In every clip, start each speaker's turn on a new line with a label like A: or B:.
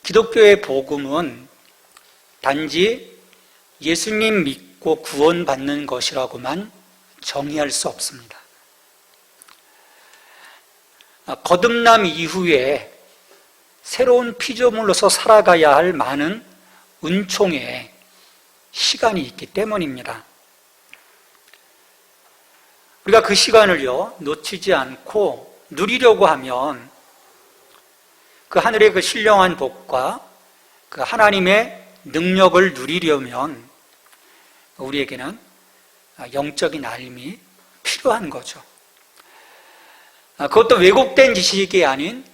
A: 기독교의 복음은 단지 예수님 믿고 구원받는 것이라고만 정의할 수 없습니다. 거듭남 이후에 새로운 피조물로서 살아가야 할 많은 은총의 시간이 있기 때문입니다. 우리가 그 시간을요, 놓치지 않고 누리려고 하면 그 하늘의 그 신령한 복과 그 하나님의 능력을 누리려면 우리에게는 영적인 알림이 필요한 거죠. 그것도 왜곡된 지식이 아닌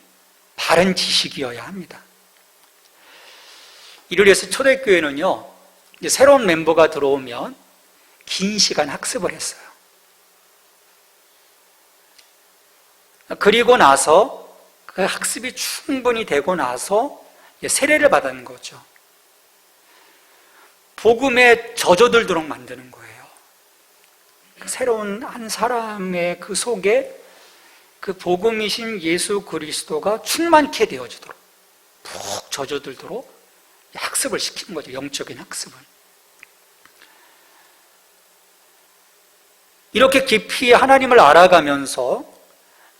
A: 바른 지식이어야 합니다. 이를 위해서 초대교회는요, 이제 새로운 멤버가 들어오면 긴 시간 학습을 했어요. 그리고 나서 그 학습이 충분히 되고 나서 세례를 받는 거죠. 복음에 젖어들도록 만드는 거예요. 새로운 한 사람의 그 속에 그 복음이신 예수 그리스도가 충만케 되어지도록, 푹 젖어들도록 학습을 시키는 거죠. 영적인 학습을. 이렇게 깊이 하나님을 알아가면서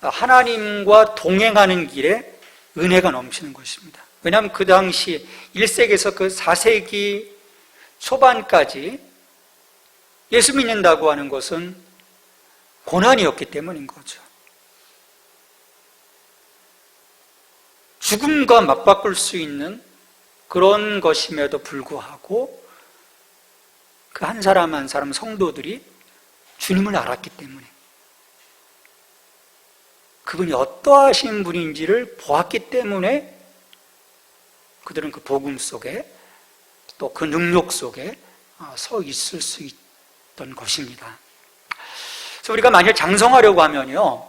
A: 하나님과 동행하는 길에 은혜가 넘치는 것입니다. 왜냐하면 그 당시 1세기에서 그 4세기 초반까지 예수 믿는다고 하는 것은 고난이었기 때문인 거죠. 죽음과 맞바꿀 수 있는 그런 것임에도 불구하고 그 한 사람 한 사람 성도들이 주님을 알았기 때문에, 그분이 어떠하신 분인지를 보았기 때문에 그들은 그 복음 속에 또 그 능력 속에 서 있을 수 있던 것입니다. 그래서 우리가 만약 장성하려고 하면요,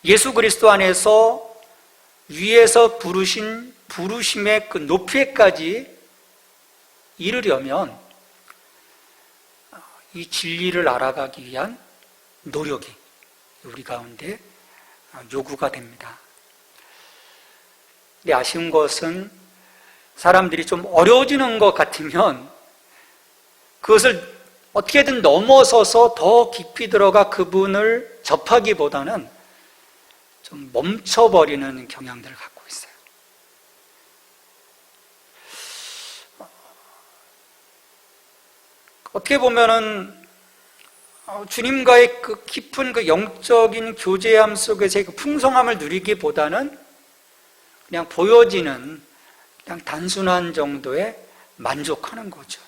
A: 예수 그리스도 안에서 위에서 부르신 부르심의 그 높이까지 이르려면 이 진리를 알아가기 위한 노력이 우리 가운데 요구가 됩니다. 근데 아쉬운 것은 사람들이 좀 어려워지는 것 같으면 그것을 어떻게든 넘어서서 더 깊이 들어가 그분을 접하기보다는 좀 멈춰버리는 경향들을 갖고 있어요. 어떻게 보면은 주님과의 그 깊은 그 영적인 교제함 속에서의 그 풍성함을 누리기보다는 그냥 보여지는 그냥 단순한 정도에 만족하는 거죠.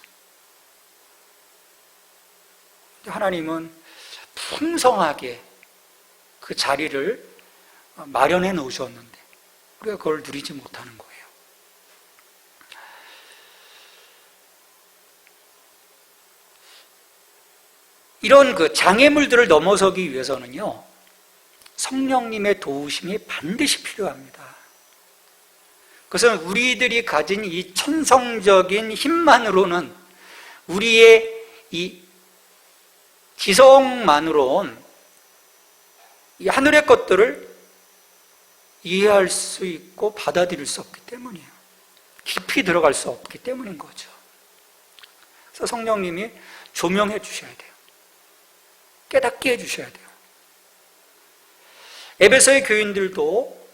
A: 하나님은 풍성하게 그 자리를 마련해 놓으셨는데 우리가 그걸 누리지 못하는 거예요. 이런 그 장애물들을 넘어서기 위해서는요, 성령님의 도우심이 반드시 필요합니다. 그것은 우리들이 가진 이 천성적인 힘만으로는, 우리의 이 지성만으로는 이 하늘의 것들을 이해할 수 있고 받아들일 수 없기 때문이에요. 깊이 들어갈 수 없기 때문인 거죠. 그래서 성령님이 조명해 주셔야 돼요. 깨닫게 해주셔야 돼요. 에베소의 교인들도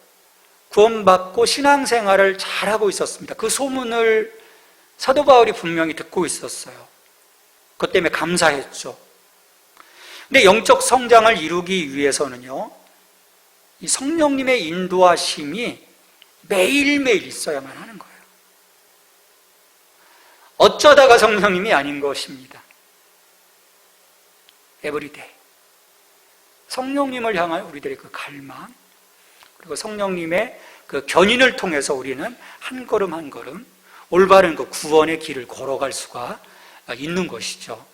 A: 구원받고 신앙생활을 잘하고 있었습니다. 그 소문을 사도 바울이 분명히 듣고 있었어요. 그것 때문에 감사했죠. 근데 영적 성장을 이루기 위해서는요, 이 성령님의 인도하심이 매일매일 있어야만 하는 거예요. 어쩌다가 성령님이 아닌 것입니다. 에브리데이. 성령님을 향한 우리들의 그 갈망, 그리고 성령님의 그 견인을 통해서 우리는 한 걸음 한 걸음 올바른 그 구원의 길을 걸어갈 수가 있는 것이죠.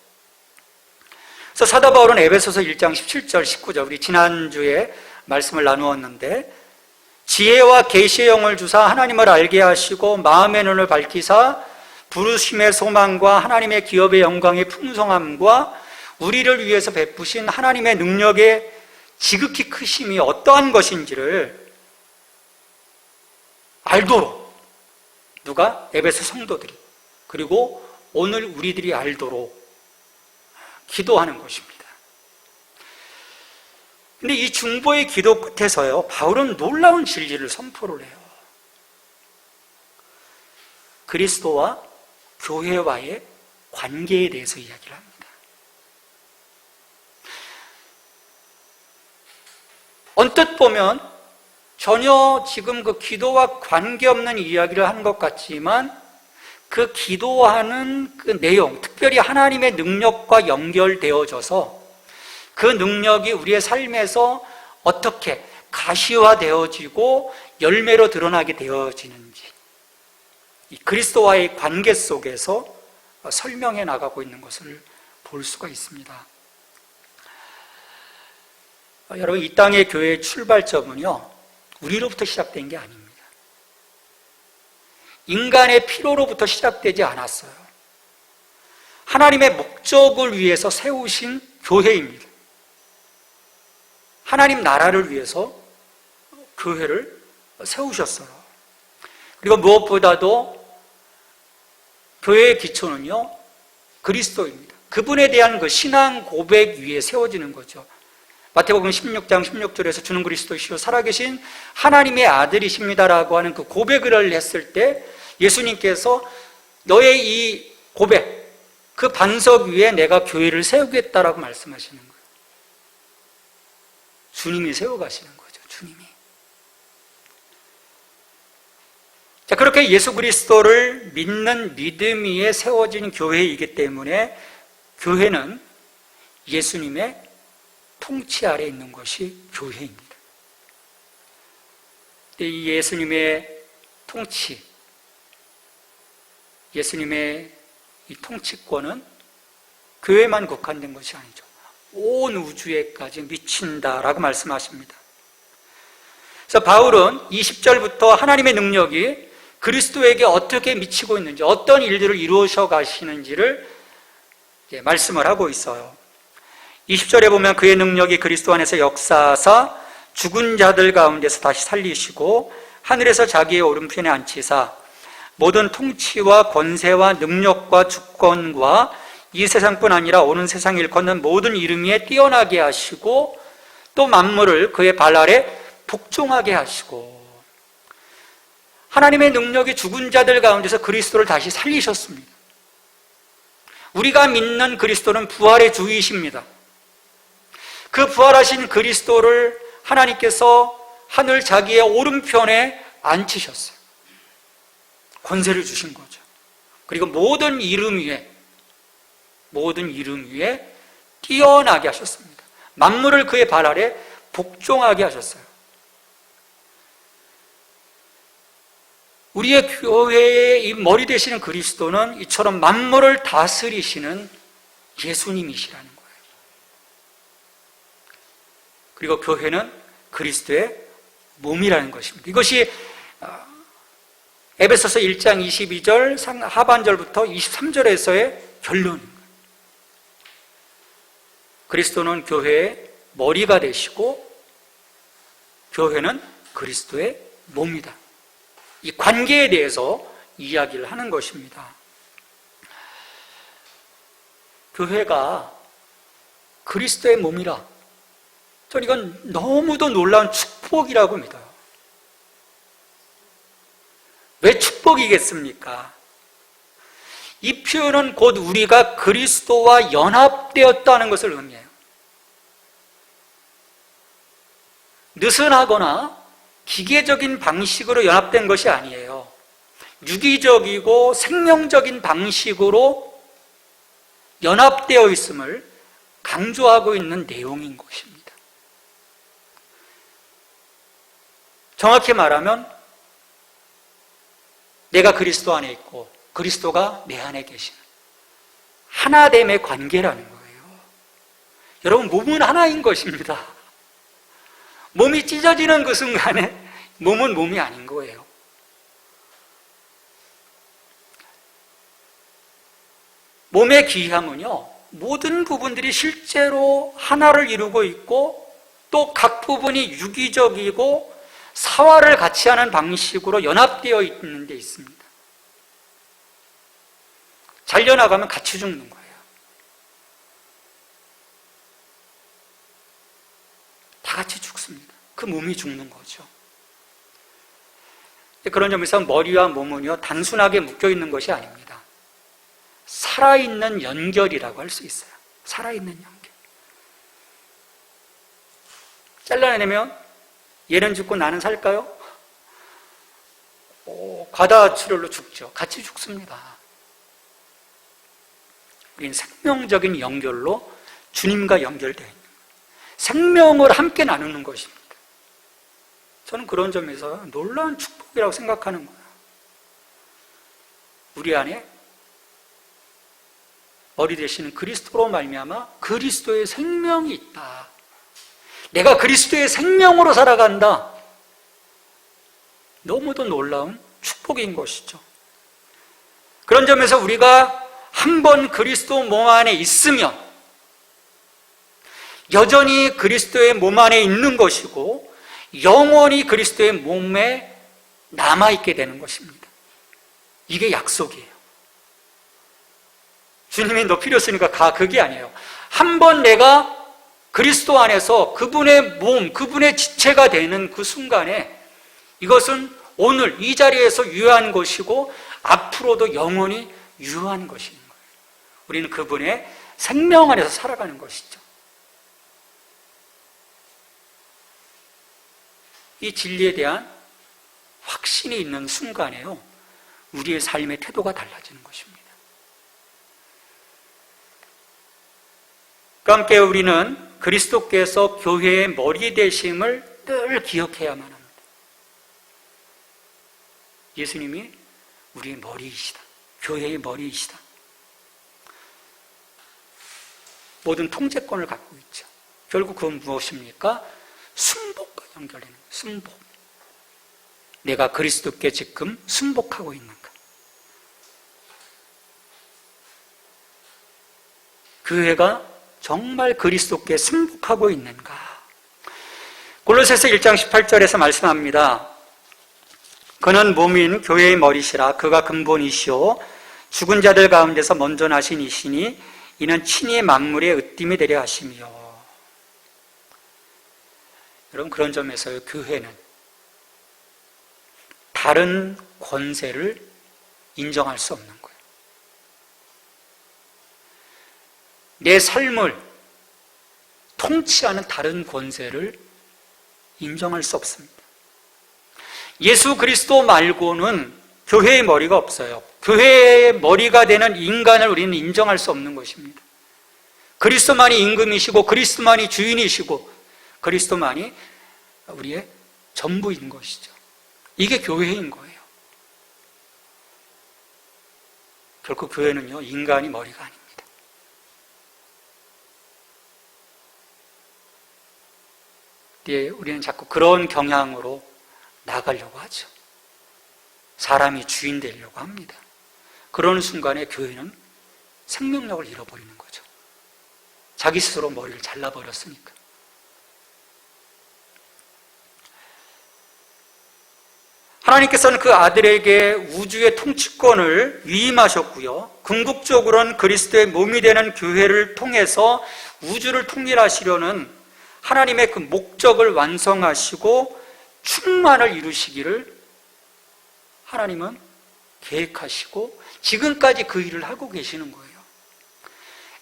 A: 그래서 사도 바울은 에베소서 1장 17절, 19절, 우리 지난주에 말씀을 나누었는데, 지혜와 계시의 영을 주사 하나님을 알게 하시고 마음의 눈을 밝히사 부르심의 소망과 하나님의 기업의 영광의 풍성함과 우리를 위해서 베푸신 하나님의 능력의 지극히 크심이 어떠한 것인지를 알도록 누가? 에베소 성도들이. 그리고 오늘 우리들이 알도록 기도하는 것입니다. 근데 이 중보의 기도 끝에서요, 바울은 놀라운 진리를 선포를 해요. 그리스도와 교회와의 관계에 대해서 이야기를 합니다. 언뜻 보면 전혀 지금 그 기도와 관계없는 이야기를 한 것 같지만 그 기도하는 그 내용, 특별히 하나님의 능력과 연결되어져서 그 능력이 우리의 삶에서 어떻게 가시화되어지고 열매로 드러나게 되어지는지 이 그리스도와의 관계 속에서 설명해 나가고 있는 것을 볼 수가 있습니다. 여러분, 이 땅의 교회의 출발점은요, 우리로부터 시작된 게 아닙니다. 인간의 필요로부터 시작되지 않았어요. 하나님의 목적을 위해서 세우신 교회입니다. 하나님 나라를 위해서 교회를 세우셨어요. 그리고 무엇보다도 교회의 기초는요, 그리스도입니다. 그분에 대한 그 신앙 고백 위에 세워지는 거죠. 마태복음 16장 16절에서 주는 그리스도시요 살아계신 하나님의 아들이십니다라고 하는 그 고백을 했을 때 예수님께서 너의 이 고백, 그 반석 위에 내가 교회를 세우겠다라고 말씀하시는 거예요. 주님이 세워가시는 거죠, 주님이. 자, 그렇게 예수 그리스도를 믿는 믿음 위에 세워진 교회이기 때문에 교회는 예수님의 통치 아래 있는 것이 교회입니다. 이 예수님의 통치, 예수님의 이 통치권은 교회만 국한된 것이 아니죠. 온 우주에까지 미친다라고 말씀하십니다. 그래서 바울은 20절부터 하나님의 능력이 그리스도에게 어떻게 미치고 있는지, 어떤 일들을 이루셔 가시는지를 말씀을 하고 있어요. 20절에 보면 그의 능력이 그리스도 안에서 역사하사 죽은 자들 가운데서 다시 살리시고 하늘에서 자기의 오른편에 앉히사 모든 통치와 권세와 능력과 주권과 이 세상뿐 아니라 오는 세상 일컫는 모든 이름 위에 뛰어나게 하시고 또 만물을 그의 발 아래 복종하게 하시고, 하나님의 능력이 죽은 자들 가운데서 그리스도를 다시 살리셨습니다. 우리가 믿는 그리스도는 부활의 주이십니다. 그 부활하신 그리스도를 하나님께서 하늘 자기의 오른편에 앉히셨어요. 권세를 주신 거죠. 그리고 모든 이름 위에 뛰어나게 하셨습니다. 만물을 그의 발 아래 복종하게 하셨어요. 우리의 교회의 이 머리 되시는 그리스도는 이처럼 만물을 다스리시는 예수님이시라는 거예요. 그리고 교회는 그리스도의 몸이라는 것입니다. 이것이 에베소서 1장 22절 하반절부터 23절에서의 결론입니다. 그리스도는 교회의 머리가 되시고 교회는 그리스도의 몸이다. 이 관계에 대해서 이야기를 하는 것입니다. 교회가 그리스도의 몸이라, 전 이건 너무도 놀라운 축복이라고 믿어요. 왜 축복이겠습니까? 이 표현은 곧 우리가 그리스도와 연합되었다는 것을 의미해요. 느슨하거나 기계적인 방식으로 연합된 것이 아니에요. 유기적이고 생명적인 방식으로 연합되어 있음을 강조하고 있는 내용인 것입니다. 정확히 말하면 내가 그리스도 안에 있고 그리스도가 내 안에 계시는 하나됨의 관계라는 거예요. 여러분, 몸은 하나인 것입니다. 몸이 찢어지는 그 순간에 몸은 몸이 아닌 거예요. 몸의 귀함은요, 모든 부분들이 실제로 하나를 이루고 있고 또 각 부분이 유기적이고 사활을 같이 하는 방식으로 연합되어 있는 데 있습니다. 잘려나가면 같이 죽는 거예요. 다 같이 죽습니다. 그 몸이 죽는 거죠. 그런 점에서 머리와 몸은요, 단순하게 묶여있는 것이 아닙니다. 살아있는 연결이라고 할 수 있어요. 살아있는 연결. 잘라내면 얘는 죽고 나는 살까요? 과다출혈로 죽죠. 같이 죽습니다. 우리는 생명적인 연결로 주님과 연결되어 있는 거예요. 생명을 함께 나누는 것입니다. 저는 그런 점에서 놀라운 축복이라고 생각하는 거예요. 우리 안에 머리 되시는 그리스도로 말미암아 그리스도의 생명이 있다. 내가 그리스도의 생명으로 살아간다. 너무도 놀라운 축복인 것이죠. 그런 점에서 우리가 한번 그리스도 몸 안에 있으면 여전히 그리스도의 몸 안에 있는 것이고 영원히 그리스도의 몸에 남아있게 되는 것입니다. 이게 약속이에요. 주님이 너 필요 없으니까 가, 그게 아니에요. 한번 내가 그리스도 안에서 그분의 몸, 그분의 지체가 되는 그 순간에 이것은 오늘 이 자리에서 유효한 것이고 앞으로도 영원히 유효한 것인 거예요. 우리는 그분의 생명 안에서 살아가는 것이죠. 이 진리에 대한 확신이 있는 순간에요, 우리의 삶의 태도가 달라지는 것입니다. 그와 함께 우리는 그리스도께서 교회의 머리 되심을 늘 기억해야만 합니다. 예수님이 우리의 머리이시다. 교회의 머리이시다. 모든 통제권을 갖고 있죠. 결국 그건 무엇입니까? 순복과 연결되는 거예요. 순복. 내가 그리스도께 지금 순복하고 있는가? 교회가 정말 그리스도께 순복하고 있는가? 골로새서 1장 18절에서 말씀합니다. 그는 몸인 교회의 머리시라. 그가 근본이시오 죽은 자들 가운데서 먼저 나신 이시니 이는 친히 만물의 으뜸이 되려 하심이요. 여러분, 그런 점에서 교회는 다른 권세를 인정할 수 없는 거예요. 내 삶을 통치하는 다른 권세를 인정할 수 없습니다. 예수 그리스도 말고는 교회의 머리가 없어요. 교회의 머리가 되는 인간을 우리는 인정할 수 없는 것입니다. 그리스도만이 임금이시고 그리스도만이 주인이시고 그리스도만이 우리의 전부인 것이죠. 이게 교회인 거예요. 결코 교회는요, 인간이 머리가 아닙니다. 예, 우리는 자꾸 그런 경향으로 나가려고 하죠. 사람이 주인 되려고 합니다. 그러는 순간에 교회는 생명력을 잃어버리는 거죠. 자기 스스로 머리를 잘라버렸으니까. 하나님께서는 그 아들에게 우주의 통치권을 위임하셨고요, 궁극적으로는 그리스도의 몸이 되는 교회를 통해서 우주를 통일하시려는 하나님의 그 목적을 완성하시고 충만을 이루시기를 하나님은 계획하시고 지금까지 그 일을 하고 계시는 거예요.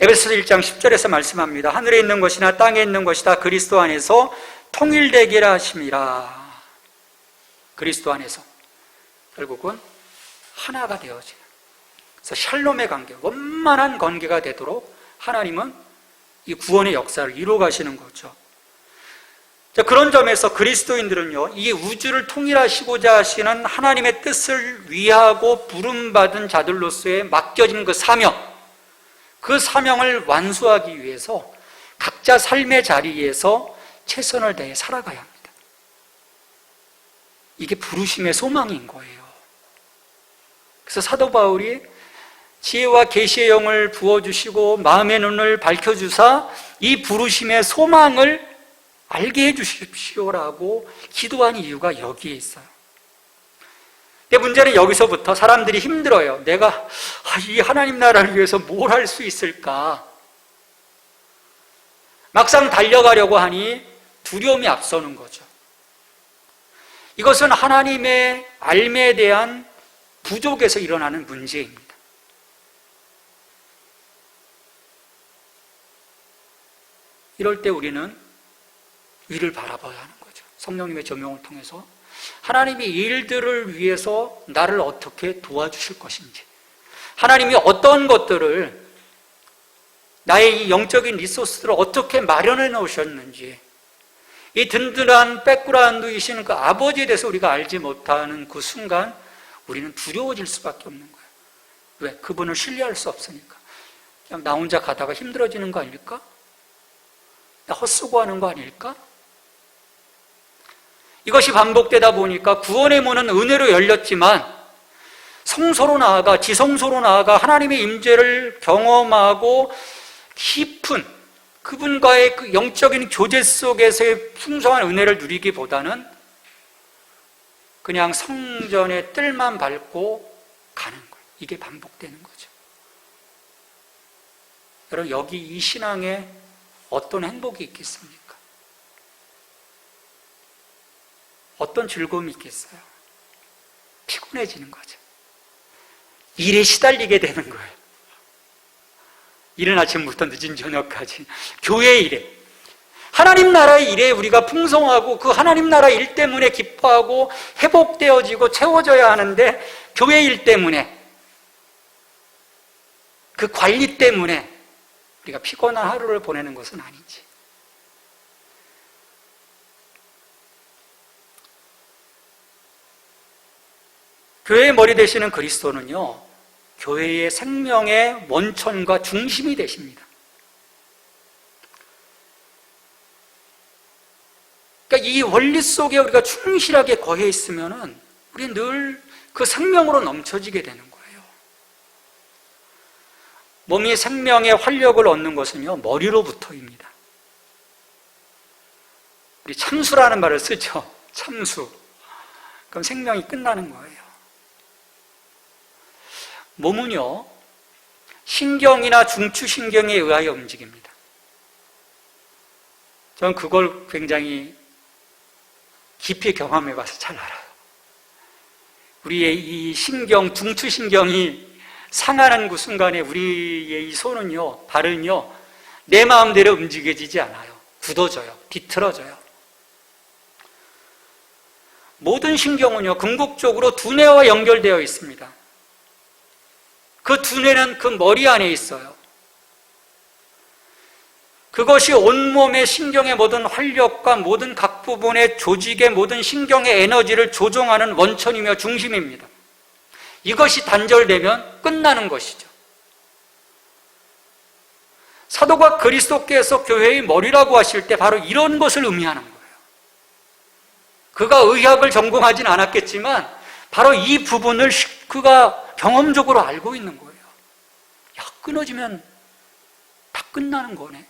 A: 에베소서 1장 10절에서 말씀합니다. 하늘에 있는 것이나 땅에 있는 것이 다 그리스도 안에서 통일되기를 하심이라. 그리스도 안에서 결국은 하나가 되어지는, 그래서 샬롬의 관계, 원만한 관계가 되도록 하나님은 이 구원의 역사를 이루어 가시는 거죠. 자, 그런 점에서 그리스도인들은요, 이 우주를 통일하시고자 하시는 하나님의 뜻을 위하고 부름받은 자들로서의 맡겨진 그 사명, 그 사명을 완수하기 위해서 각자 삶의 자리에서 최선을 다해 살아가야 합니다. 이게 부르심의 소망인 거예요. 그래서 사도 바울이 지혜와 계시의 영을 부어주시고 마음의 눈을 밝혀주사 이 부르심의 소망을 알게 해주십시오라고 기도한 이유가 여기에 있어요. 문제는 여기서부터 사람들이 힘들어요. 내가 이 하나님 나라를 위해서 뭘 할 수 있을까? 막상 달려가려고 하니 두려움이 앞서는 거죠. 이것은 하나님의 알매에 대한 부족에서 일어나는 문제입니다. 이럴 때 우리는 위를 바라봐야 하는 거죠. 성령님의 조명을 통해서 하나님이 이 일들을 위해서 나를 어떻게 도와주실 것인지, 하나님이 어떤 것들을, 나의 이 영적인 리소스들을 어떻게 마련해 놓으셨는지, 이 든든한 백그라운드이신 그 아버지에 대해서 우리가 알지 못하는 그 순간 우리는 두려워질 수밖에 없는 거예요. 왜? 그분을 신뢰할 수 없으니까. 그냥 나 혼자 가다가 힘들어지는 거 아닐까? 나 헛수고하는 거 아닐까? 이것이 반복되다 보니까 구원의 문은 은혜로 열렸지만 성소로 나아가, 지성소로 나아가 하나님의 임재를 경험하고 깊은 그분과의 그 영적인 교제 속에서의 풍성한 은혜를 누리기보다는 그냥 성전의 뜰만 밟고 가는 거예요. 이게 반복되는 거죠. 여러분, 여기 이 신앙에 어떤 행복이 있겠습니까? 어떤 즐거움이 있겠어요? 피곤해지는 거죠. 일에 시달리게 되는 거예요. 이른 아침부터 늦은 저녁까지 교회 일에, 하나님 나라의 일에 우리가 풍성하고 그 하나님 나라 일 때문에 기뻐하고 회복되어지고 채워져야 하는데, 교회 일 때문에, 그 관리 때문에 우리가 피곤한 하루를 보내는 것은 아닌지. 교회의 머리 되시는 그리스도는요, 교회의 생명의 원천과 중심이 되십니다. 그러니까 이 원리 속에 우리가 충실하게 거해 있으면은 우리 늘 그 생명으로 넘쳐지게 되는 거예요. 몸이 생명의 활력을 얻는 것은요, 머리로부터입니다. 우리 참수라는 말을 쓰죠. 참수. 그럼 생명이 끝나는 거예요. 몸은요, 신경이나 중추신경에 의하여 움직입니다. 저는 그걸 굉장히 깊이 경험해 봐서 잘 알아요. 우리의 이 신경, 중추신경이 상하는 그 순간에 우리의 이 손은요, 발은요, 내 마음대로 움직여지지 않아요. 굳어져요. 비틀어져요. 모든 신경은요, 궁극적으로 두뇌와 연결되어 있습니다. 그 두뇌는 그 머리 안에 있어요. 그것이 온몸의 신경의 모든 활력과 모든 각 부분의 조직의 모든 신경의 에너지를 조종하는 원천이며 중심입니다. 이것이 단절되면 끝나는 것이죠. 사도가 그리스도께서 교회의 머리라고 하실 때 바로 이런 것을 의미하는 거예요. 그가 의학을 전공하진 않았겠지만 바로 이 부분을 그가 경험적으로 알고 있는 거예요. 야, 끊어지면 다 끝나는 거네.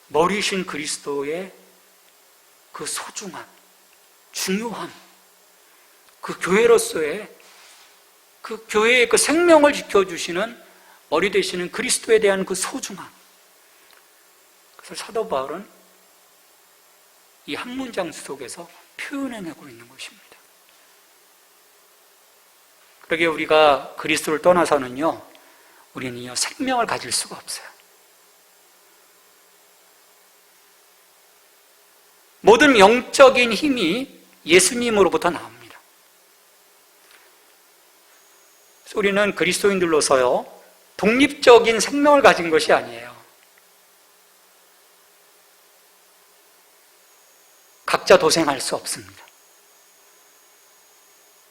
A: 머리신 그리스도의 그 소중함, 중요함, 그 교회로서의 그 교회의 그 생명을 지켜주시는 머리 되시는 그리스도에 대한 그 소중함. 그래서 사도 바울은 이 한 문장 속에서 표현해내고 있는 것입니다. 그러게 우리가 그리스도를 떠나서는요, 우리는요, 생명을 가질 수가 없어요. 모든 영적인 힘이 예수님으로부터 나옵니다. 그래서 우리는 그리스도인들로서요, 독립적인 생명을 가진 것이 아니에요. 각자 도생할 수 없습니다.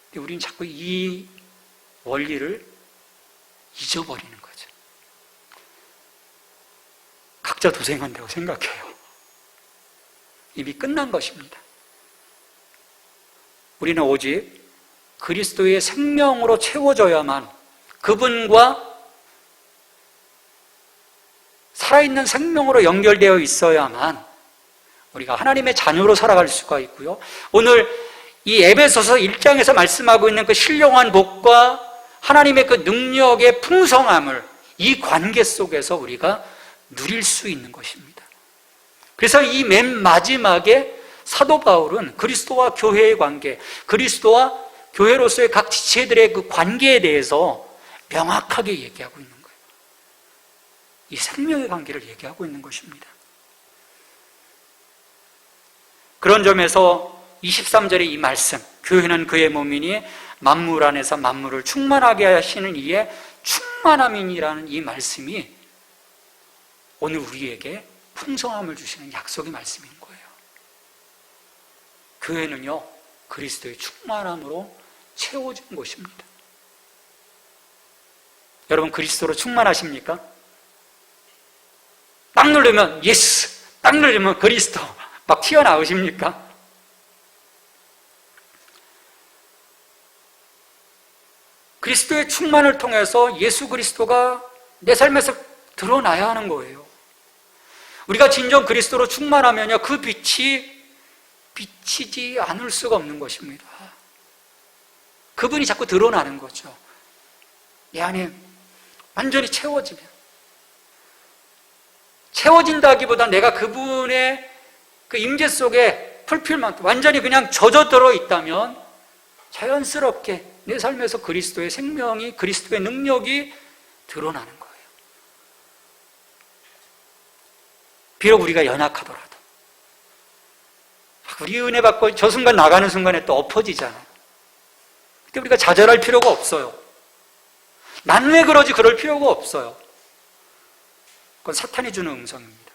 A: 근데 우리는 자꾸 이 원리를 잊어버리는 거죠. 각자 도생한다고 생각해요. 이미 끝난 것입니다. 우리는 오직 그리스도의 생명으로 채워져야만, 그분과 살아있는 생명으로 연결되어 있어야만 우리가 하나님의 자녀로 살아갈 수가 있고요. 오늘 이 에베소서 1장에서 말씀하고 있는 그 신령한 복과 하나님의 그 능력의 풍성함을 이 관계 속에서 우리가 누릴 수 있는 것입니다. 그래서 이 맨 마지막에 사도 바울은 그리스도와 교회의 관계, 그리스도와 교회로서의 각 지체들의 그 관계에 대해서 명확하게 얘기하고 있는 거예요. 이 생명의 관계를 얘기하고 있는 것입니다. 그런 점에서 23절의 이 말씀, 교회는 그의 몸이니 만물 안에서 만물을 충만하게 하시는 이의 충만함이니라는 이 말씀이 오늘 우리에게 풍성함을 주시는 약속의 말씀인 거예요. 교회는요, 그리스도의 충만함으로 채워진 곳입니다. 여러분, 그리스도로 충만하십니까? 딱 누르면 예수, 딱 누르면 그리스도 막 튀어나오십니까? 그리스도의 충만을 통해서 예수 그리스도가 내 삶에서 드러나야 하는 거예요. 우리가 진정 그리스도로 충만하면요, 그 빛이 비치지 않을 수가 없는 것입니다. 그분이 자꾸 드러나는 거죠. 내 안에 완전히 채워진다기보다 내가 그분의 그 임재 속에 풀필만 완전히 그냥 젖어들어 있다면 자연스럽게 내 삶에서 그리스도의 생명이, 그리스도의 능력이 드러나는 거예요. 비록 우리가 연약하더라도 우리 은혜 받고 저 순간 나가는 순간에 또 엎어지잖아요. 그때 우리가 좌절할 필요가 없어요. 난 왜 그러지? 그럴 필요가 없어요. 그건 사탄이 주는 음성입니다.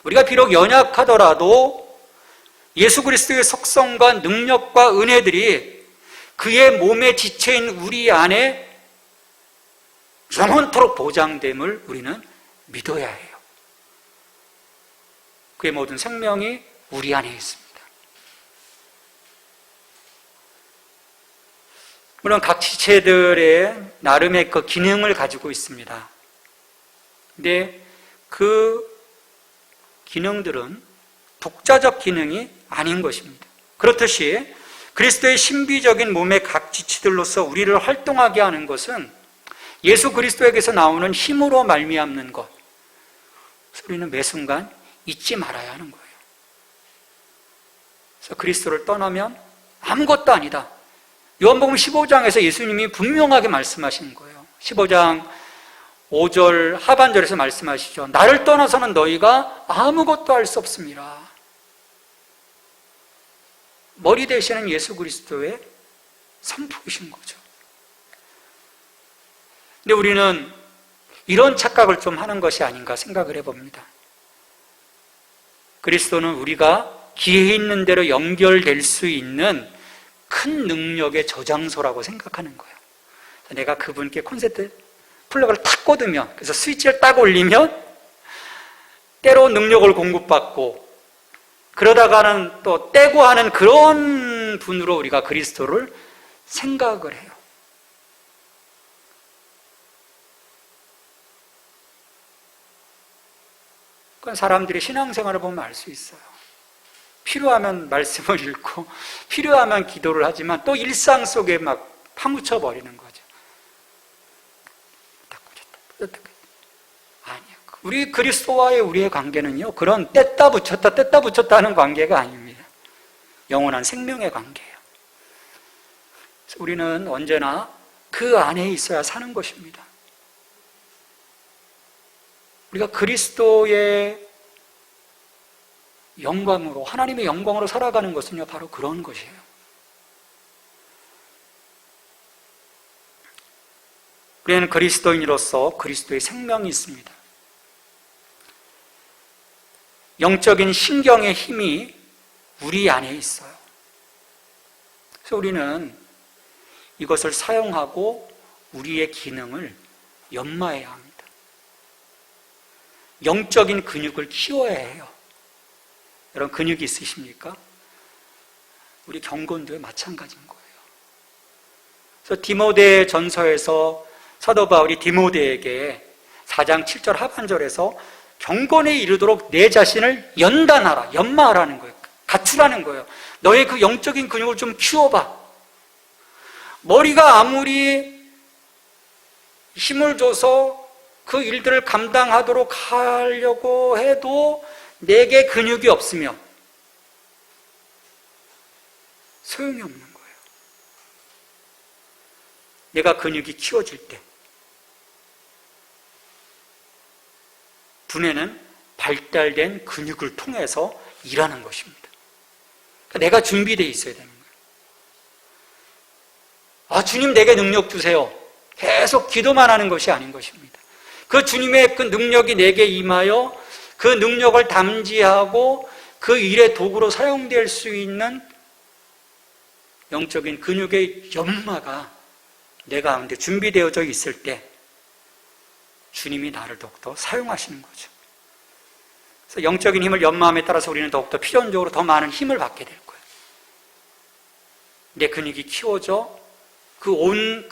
A: 우리가 비록 연약하더라도 예수 그리스도의 속성과 능력과 은혜들이 그의 몸의 지체인 우리 안에 영원토록 보장됨을 우리는 믿어야 해요. 그의 모든 생명이 우리 안에 있습니다. 물론 각 지체들의 나름의 그 기능을 가지고 있습니다. 근데 그 기능들은 독자적 기능이 아닌 것입니다. 그렇듯이 그리스도의 신비적인 몸의 각 지체들로서 우리를 활동하게 하는 것은 예수 그리스도에게서 나오는 힘으로 말미암는 것, 우리는 매 순간 잊지 말아야 하는 거예요. 그래서 그리스도를 떠나면 아무것도 아니다. 요한복음 15장에서 예수님이 분명하게 말씀하신 거예요. 15장 5절 하반절에서 말씀하시죠. 나를 떠나서는 너희가 아무것도 할 수 없습니다. 머리 되시는 예수 그리스도의 선포이신 거죠. 근데 우리는 이런 착각을 좀 하는 것이 아닌가 생각을 해봅니다. 그리스도는 우리가 기회 있는 대로 연결될 수 있는 큰 능력의 저장소라고 생각하는 거예요. 내가 그분께 콘센트 플러그를 탁 꽂으면, 그래서 스위치를 딱 올리면 때로 능력을 공급받고 그러다가는 또 떼고 하는 그런 분으로 우리가 그리스도를 생각을 해요. 그건 사람들이 신앙생활을 보면 알 수 있어요. 필요하면 말씀을 읽고 필요하면 기도를 하지만 또 일상 속에 막 파묻혀 버리는 거죠. 아니요. 우리 그리스도와의 우리의 관계는요, 그런 뗐다 붙였다 하는 관계가 아닙니다. 영원한 생명의 관계예요. 그래서 우리는 언제나 그 안에 있어야 사는 것입니다. 우리가 그리스도의 영광으로, 하나님의 영광으로 살아가는 것은요, 바로 그런 것이에요. 우리는 그리스도인으로서 그리스도의 생명이 있습니다. 영적인 신경의 힘이 우리 안에 있어요. 그래서 우리는 이것을 사용하고 우리의 기능을 연마해야 합니다. 영적인 근육을 키워야 해요. 여러분, 근육이 있으십니까? 우리 경건도에 마찬가지인 거예요. 그래서 디모데 전서에서 사도 바울이 디모데에게 4장 7절 하반절에서 경건에 이르도록 내 자신을 연단하라, 연마하라는 거예요. 주라는 거예요. 너의 그 영적인 근육을 좀 키워봐. 머리가 아무리 힘을 줘서 그 일들을 감당하도록 하려고 해도 내게 근육이 없으면 소용이 없는 거예요. 내가 근육이 키워질 때 두뇌는 발달된 근육을 통해서 일하는 것입니다. 그러니까 내가 준비되어 있어야 되는 거예요. 아, 주님 내게 능력 주세요. 계속 기도만 하는 것이 아닌 것입니다. 그 주님의 그 능력이 내게 임하여 그 능력을 담지하고 그 일의 도구로 사용될 수 있는 영적인 근육의 연마가 내 가운데 준비되어져 있을 때 주님이 나를 더욱더 사용하시는 거죠. 그래서 영적인 힘을 연마함에 따라서 우리는 더욱더 필연적으로 더 많은 힘을 받게 될 거예요. 내 근육이 키워져 그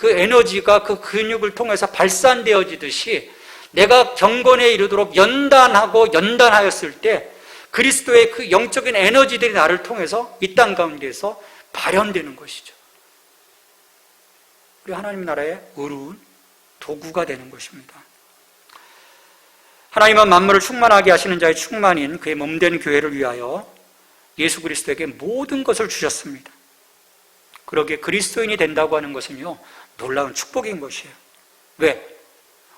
A: 에너지가 그 근육을 통해서 발산되어지듯이 내가 경건에 이르도록 연단하였을 때 그리스도의 그 영적인 에너지들이 나를 통해서 이 땅 가운데서 발현되는 것이죠. 우리 하나님 나라의 의로운 도구가 되는 것입니다. 하나님은 만물을 충만하게 하시는 자의 충만인 그의 몸된 교회를 위하여 예수 그리스도에게 모든 것을 주셨습니다. 그러기에 그리스도인이 된다고 하는 것은요, 놀라운 축복인 것이에요. 왜?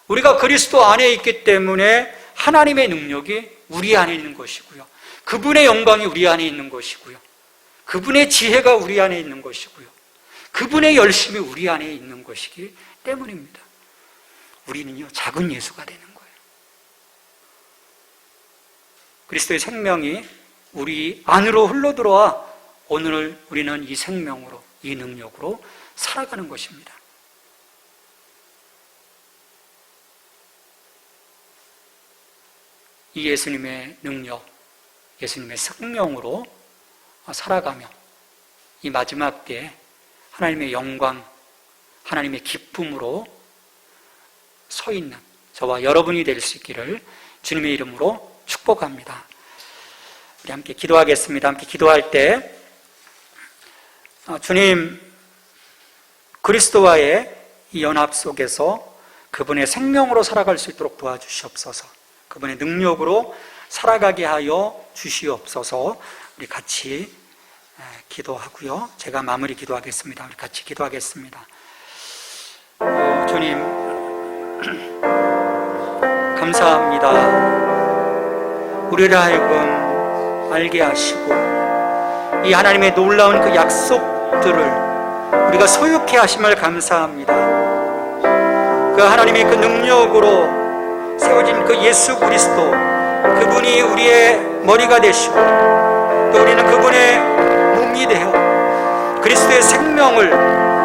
A: 우리가 그리스도 안에 있기 때문에 하나님의 능력이 우리 안에 있는 것이고요, 그분의 영광이 우리 안에 있는 것이고요, 그분의 지혜가 우리 안에 있는 것이고요, 그분의 열심이 우리 안에 있는 것이기 때문입니다. 우리는요, 작은 예수가 되는 거예요. 그리스도의 생명이 우리 안으로 흘러들어와 오늘 우리는 이 생명으로, 이 능력으로 살아가는 것입니다. 이 예수님의 능력, 예수님의 생명으로 살아가며 이 마지막 때에 하나님의 영광, 하나님의 기쁨으로 서 있는 저와 여러분이 될 수 있기를 주님의 이름으로 축복합니다. 우리 함께 기도하겠습니다. 함께 기도할 때 주님, 그리스도와의 이 연합 속에서 그분의 생명으로 살아갈 수 있도록 도와주시옵소서. 그분의 능력으로 살아가게 하여 주시옵소서. 우리 같이 기도하고요, 제가 마무리 기도하겠습니다. 우리 같이 기도하겠습니다. 주님, 감사합니다. 우리를 하여금 알게 하시고 이 하나님의 놀라운 그 약속들을 우리가 소유케 하심을 감사합니다. 그 하나님의 그 능력으로 세워진 그 예수 그리스도, 그분이 우리의 머리가 되시고 또 우리는 그분의 몸이 되어 그리스도의 생명을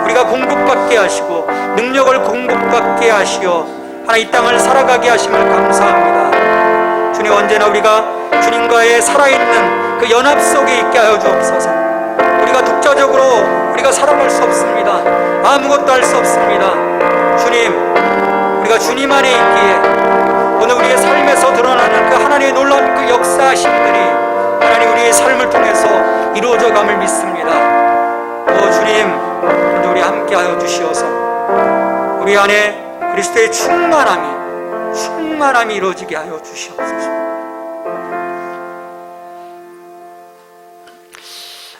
A: 우리가 공급받게 하시고 능력을 공급받게 하시어 하나 이 땅을 살아가게 하심을 감사합니다. 주님, 언제나 우리가 주님과의 살아있는 그 연합 속에 있게 하여 주옵소서. 우리가 독자적으로 우리가 살아갈 수 없습니다. 아무것도 할 수 없습니다. 주님, 우리가 주님 안에 있기에 오늘 우리의 삶에서 드러나는 그 하나님의 놀라운 그 역사하심들이 하나님 우리의 삶을 통해서 이루어져 감을 믿습니다. 주님, 오늘 우리 함께 하여 주시어서 우리 안에 그리스도의 충만함이 이루어지게 하여 주시옵소서.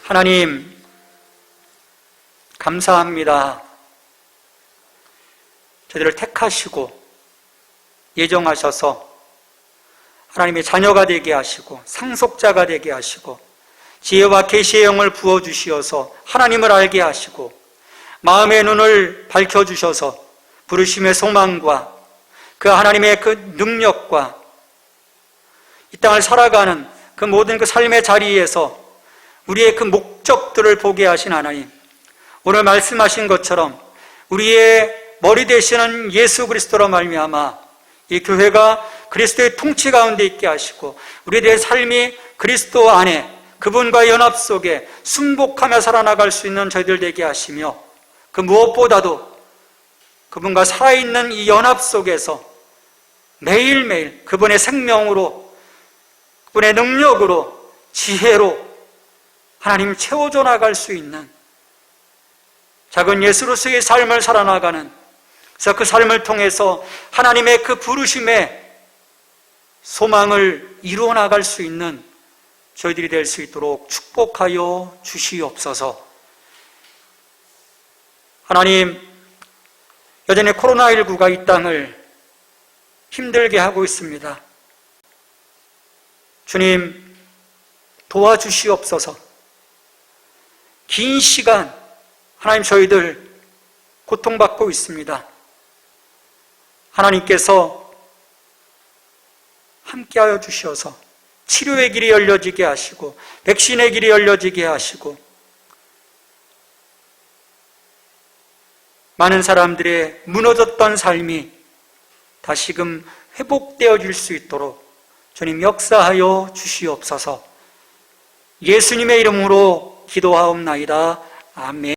A: 하나님, 감사합니다. 저희들을 택하시고 예정하셔서 하나님의 자녀가 되게 하시고 상속자가 되게 하시고 지혜와 계시의 영을 부어주시어서 하나님을 알게 하시고 마음의 눈을 밝혀주셔서 부르심의 소망과 그 하나님의 그 능력과 이 땅을 살아가는 그 모든 그 삶의 자리에서 우리의 그 목적들을 보게 하신 하나님, 오늘 말씀하신 것처럼 우리의 머리 되시는 예수 그리스도로 말미암아 이 교회가 그리스도의 통치 가운데 있게 하시고 우리들의 삶이 그리스도 안에 그분과의 연합 속에 순복하며 살아나갈 수 있는 저희들 되게 하시며 그 무엇보다도 그분과 살아있는 이 연합 속에서 매일매일 그분의 생명으로, 그분의 능력으로, 지혜로 하나님 채워져 나갈 수 있는 작은 예수로서의 삶을 살아나가는, 그래서 그 삶을 통해서 하나님의 그 부르심의 소망을 이루어 나갈 수 있는 저희들이 될 수 있도록 축복하여 주시옵소서. 하나님, 여전히 코로나19가 이 땅을 힘들게 하고 있습니다. 주님, 도와주시옵소서. 긴 시간 하나님 저희들 고통받고 있습니다. 하나님께서 함께하여 주셔서 치료의 길이 열려지게 하시고 백신의 길이 열려지게 하시고 많은 사람들의 무너졌던 삶이 다시금 회복되어질 수 있도록 주님 역사하여 주시옵소서. 예수님의 이름으로 기도하옵나이다. 아멘.